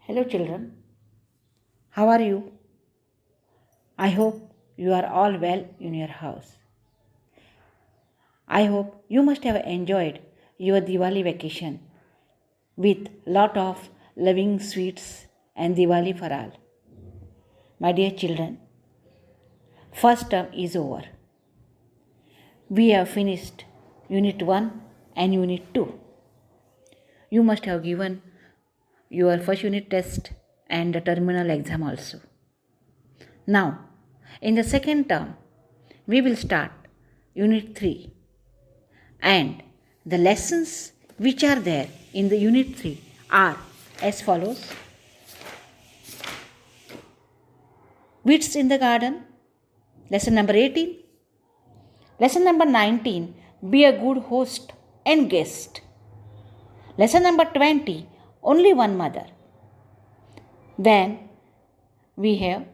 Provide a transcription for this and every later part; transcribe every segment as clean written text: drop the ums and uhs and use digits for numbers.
Hello, children. How are you? I hope you are all well in your house. I hope you must have enjoyed your Diwali vacation with lot of loving sweets and Diwali for all. My dear children, first term is over. We have finished Unit 1 and Unit 2. You must have given your first unit test and the terminal exam also. Now, in the second term, we will start Unit 3 and the lessons which are there in the Unit 3 are as follows. Weeds in the garden, lesson number 18. Lesson number 19, be a good host and guest. Lesson number 20, only one mother. Then we have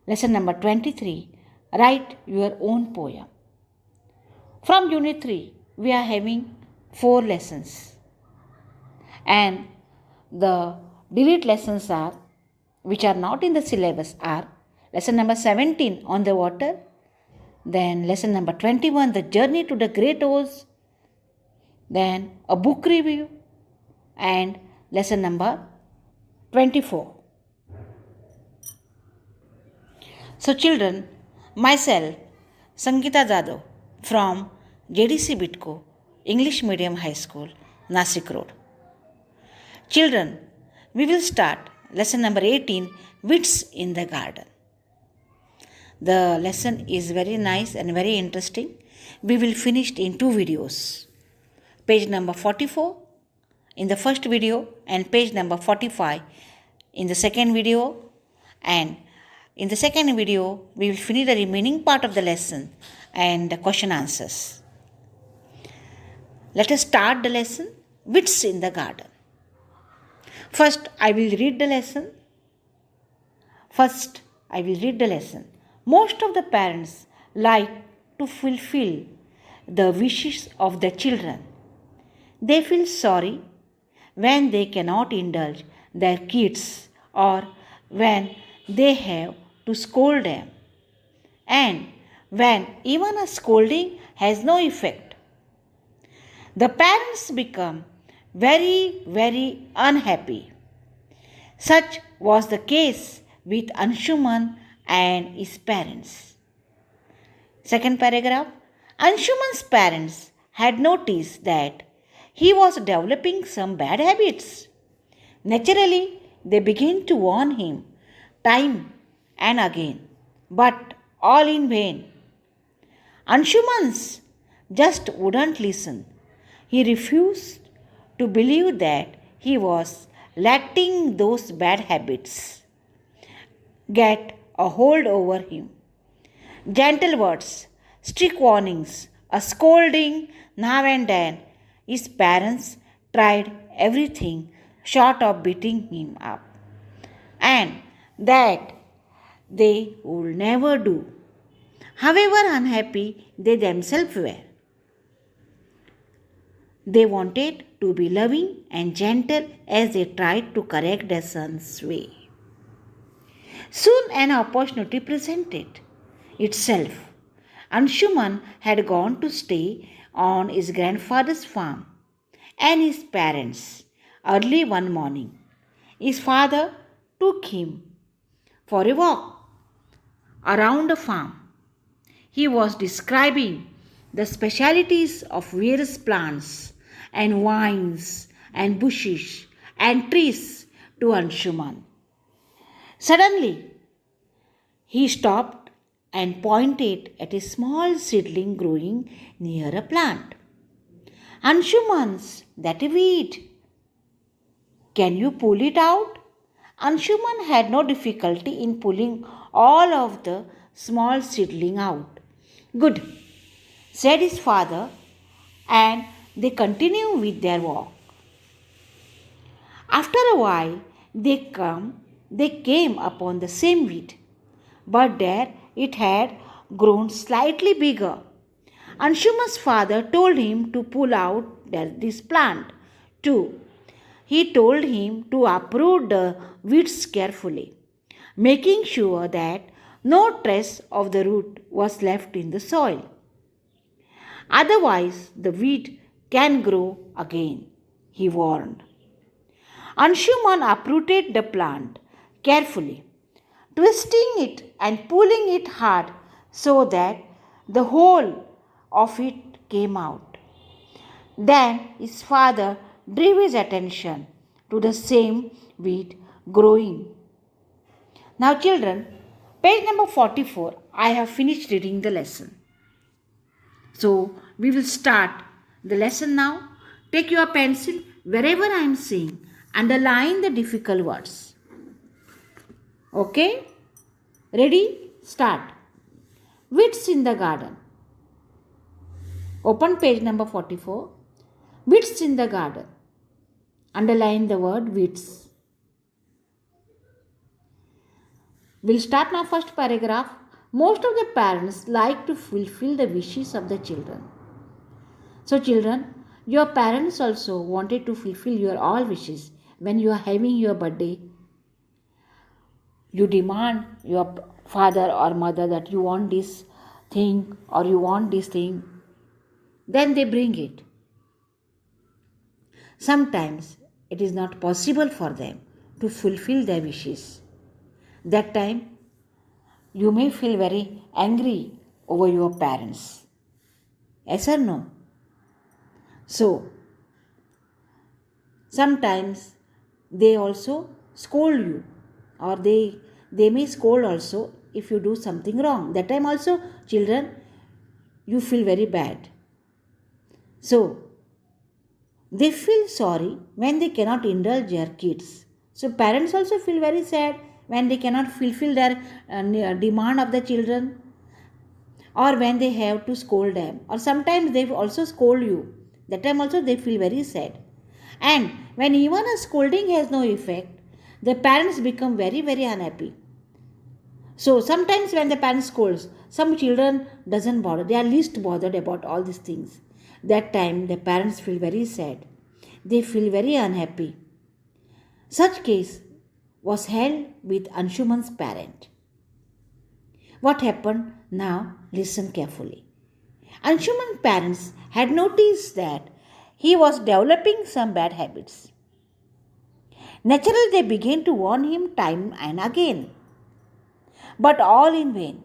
lesson number 23, write your own poem. From Unit 3, we are having 4 lessons. And the delete lessons are, which are not in the syllabus, are lesson number 17 on the water, then lesson number 21, the journey to the great Oz, then a book review, and lesson number 24. So children, myself, Sangeeta Jadhav from JDC Bitco, English Medium High School, Nasik Road. Children, we will start lesson number 18, Weeds in the Garden. The lesson is very nice and very interesting. We will finish in 2 videos. Page number 44 in the first video and page number 45 in the second video, and in the second video we will finish the remaining part of the lesson and the question answers. Let us start the lesson, Weeds in the Garden. First I will read the lesson. Most of the parents like to fulfill the wishes of their children. They feel sorry when they cannot indulge their kids or when they have to scold them, and when even a scolding has no effect. The parents become very, very unhappy. Such was the case with Anshuman and his parents. Second paragraph. Anshuman's parents had noticed that he was developing some bad habits. Naturally, they began to warn him time and again, but all in vain. Anshuman just wouldn't listen. He refused to believe that he was letting those bad habits get a hold over him. Gentle words, strict warnings, a scolding now and then. His parents tried everything short of beating him up, and that they would never do, however unhappy they themselves were. They wanted to be loving and gentle as they tried to correct their son's way. Soon an opportunity presented itself. Anshuman had gone to stay on his grandfather's farm, and his parents, early one morning, his father took him for a walk around the farm. He was describing the specialities of various plants and vines and bushes and trees to Anshuman. Suddenly, he stopped and pointed at a small seedling growing near a plant. Anshuman, that a weed. Can you pull it out? Anshuman had no difficulty in pulling all of the small seedling out. Good, said his father, and they continued with their walk. After a while, they came upon the same weed, but there it had grown slightly bigger. Anshuman's father told him to pull out this plant too. he told him to uproot the weeds carefully, making sure that no trace of the root was left in the soil. Otherwise, the weed can grow again, he warned. Anshuman uprooted the plant carefully, twisting it and pulling it hard so that the whole of it came out. Then his father drew his attention to the same weed growing. Now, children, page number 44, I have finished reading the lesson. So, we will start the lesson now. Take your pencil wherever I am saying, underline the difficult words. Okay? Ready? Start. Weeds in the garden. Open page number 44. Weeds in the garden. Underline the word weeds. We'll start now first paragraph. Most of the parents like to fulfill the wishes of the children. So children, your parents also wanted to fulfill your all wishes. When you are having your birthday, you demand your father or mother that you want this thing or you want this thing. Then they bring it. Sometimes it is not possible for them to fulfill their wishes. That time you may feel very angry over your parents. Yes or no? So, sometimes they also scold you, or they may scold also if you do something wrong. That time also, children, you feel very bad. So, they feel sorry when they cannot indulge their kids. So, parents also feel very sad when they cannot fulfill their demand of the children, or when they have to scold them, or sometimes they also scold you. That time also they feel very sad. And when even a scolding has no effect, the parents become very, very unhappy. So sometimes when the parents scolds, some children doesn't bother. They are least bothered about all these things. That time the parents feel very sad. They feel very unhappy. Such case was held with Anshuman's parent. What happened? Now listen carefully. Anshuman's parents had noticed that he was developing some bad habits. Naturally, they began to warn him time and again, but all in vain.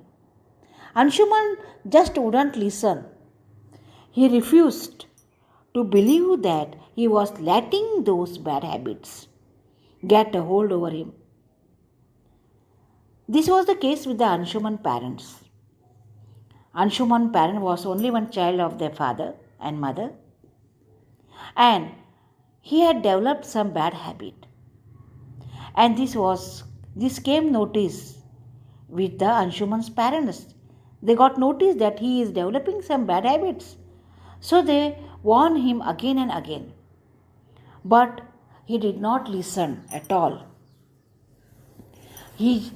Anshuman just wouldn't listen. He refused to believe that he was letting those bad habits get a hold over him. This was the case with the Anshuman parents. Anshuman parent was only one child of their father and mother, and he had developed some bad habit. And this came notice with the Anshuman's parents. They got notice that he is developing some bad habits. So they warned him again and again. But he did not listen at all. He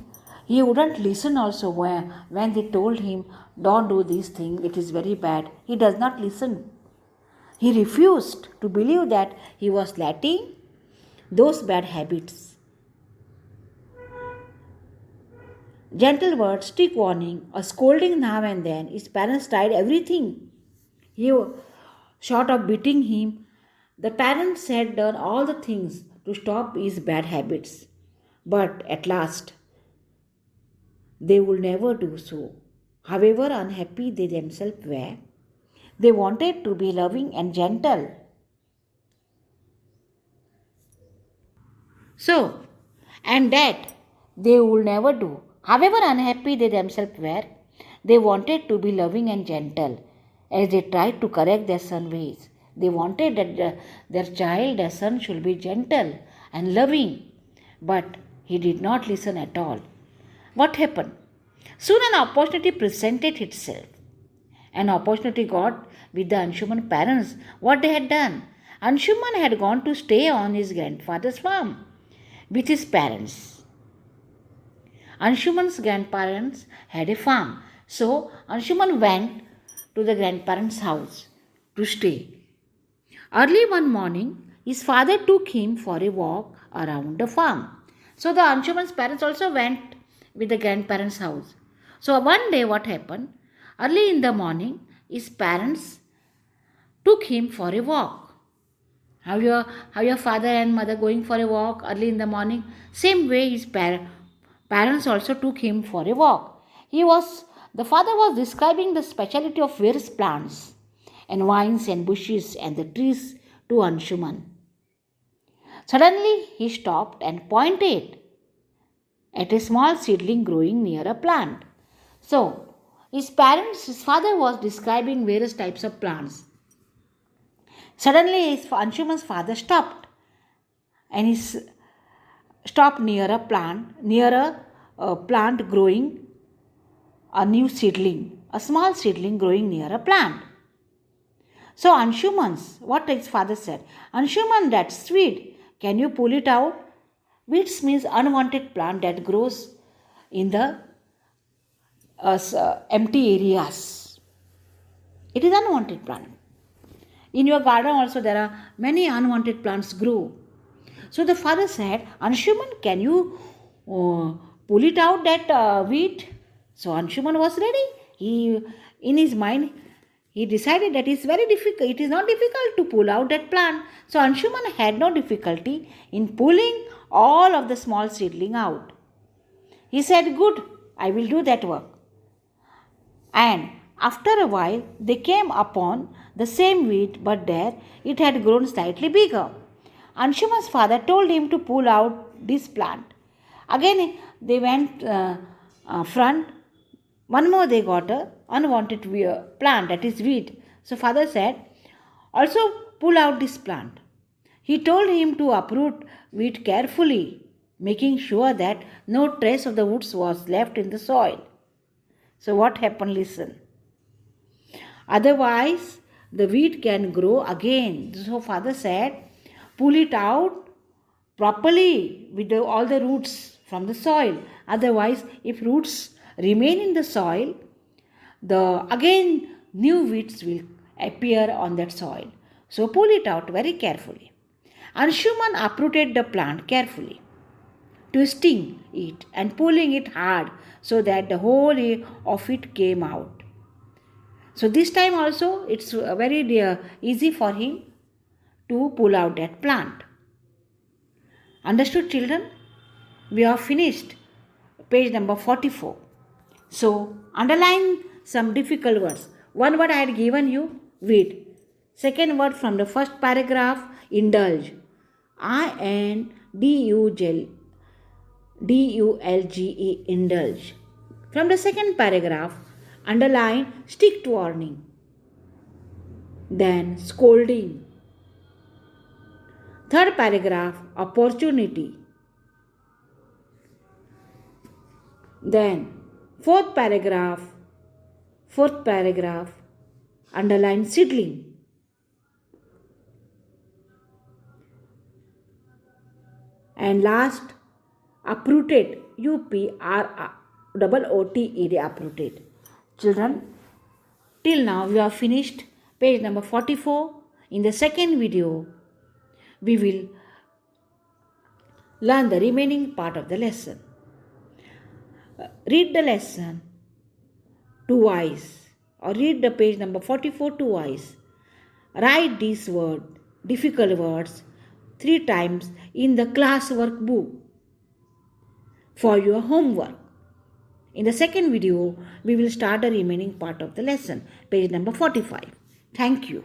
wouldn't listen also when they told him, don't do this thing, it is very bad. He does not listen. He refused to believe that he was letting those bad habits. Gentle words, strict warning, a scolding now and then. His parents tried everything. Short of beating him, the parents had done all the things to stop his bad habits. But at last, they would never do so. However unhappy they themselves were, they wanted to be loving and gentle. So, and that they would never do. However unhappy they themselves were, they wanted to be loving and gentle as they tried to correct their son's ways. They wanted that their child, their son, should be gentle and loving. But he did not listen at all. What happened? Soon an opportunity presented itself. An opportunity got with the Anshuman parents. What they had done? Anshuman had gone to stay on his grandfather's farm with his parents. Anshuman's grandparents had a farm. So Anshuman went to the grandparents' house to stay. Early one morning, his father took him for a walk around the farm. So the Anshuman's parents also went with the grandparents' house. So one day what happened? Early in the morning, his parents took him for a walk. How your father and mother going for a walk early in the morning? Same way his parents also took him for a walk. The father was describing the speciality of various plants and vines and bushes and the trees to Anshuman. Suddenly he stopped and pointed at a small seedling growing near a plant. So his father was describing various types of plants. Suddenly Anshuman's father stopped and he stopped near a plant growing a small seedling growing near a plant. So what his father said, Anshuman, that's sweet. Can you pull it out? Weeds means unwanted plant that grows in the empty areas. It is unwanted plant. In your garden also there are many unwanted plants grow. So the father said, Anshuman, can you pull it out that wheat? So Anshuman was ready. In his mind, he decided that it's very difficult. It is not difficult to pull out that plant. So Anshuman had no difficulty in pulling all of the small seedling out. He said, good, I will do that work. And after a while, they came upon the same wheat, but there it had grown slightly bigger. Anshuman's father told him to pull out this plant. Again, they went front. One more they got a unwanted plant, that is wheat. So father said, also pull out this plant. He told him to uproot wheat carefully, making sure that no trace of the roots was left in the soil. So what happened? Listen. Otherwise, the wheat can grow again. So father said, pull it out properly with all the roots from the soil. Otherwise, if roots remain in the soil, again new weeds will appear on that soil. So pull it out very carefully. Anshuman uprooted the plant carefully, twisting it and pulling it hard so that the whole of it came out. So this time also it's very easy for him to pull out that plant. Understood, children? We have finished page number 44. So underline some difficult words. One word I had given you, wheat. Second word from the first paragraph, indulge. INDULGE, indulge. From the second paragraph, underline strict warning. Then scolding. Third paragraph, opportunity. Then fourth paragraph, underline seedling. And last, uprooted, UPROOTED, uprooted. Children, till now we have finished page number 44. In the second video, we will learn the remaining part of the lesson. Read the lesson twice or read the page number 44 twice. Write these difficult words 3 times in the classwork book for your homework. In the second video, we will start the remaining part of the lesson, page number 45. Thank you.